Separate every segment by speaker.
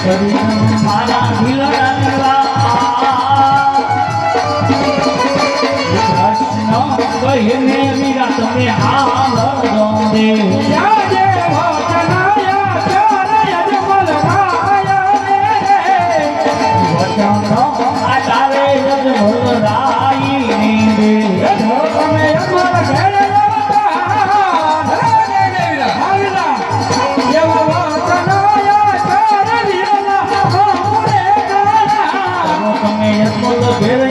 Speaker 1: મારા દિલડા કૃષ્ણ કહીને વીરા તમે હાલ દે યાદે ભોજનાયા ચાર યજમલ રાયા રે વચન આચારે યજમલ રાઈ રે જો તમે અમર ઘેર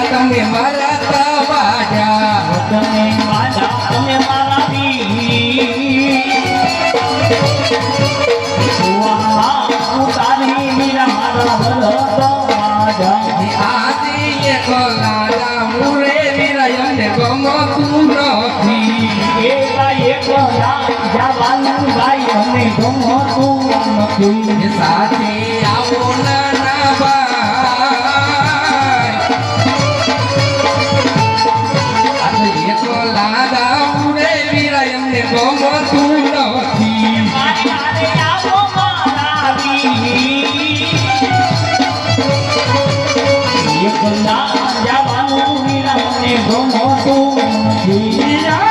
Speaker 2: તમે મારા તવાજા
Speaker 1: તમે મારા તમે મારા વી તારી મીરા મારા ભરતો માજા
Speaker 2: આજે એક લાલા મુરે વિરયને ગમતું નથી
Speaker 1: એવા એક જવાનું ભાઈ અને ગમતું નથી
Speaker 2: સાથે આવો નાના ભાઈ આજે એક લાલા મુરે વિરયને ગમતું નથી
Speaker 1: આવો મારા એકલા જવાનું વીરા મને ગમતું નથી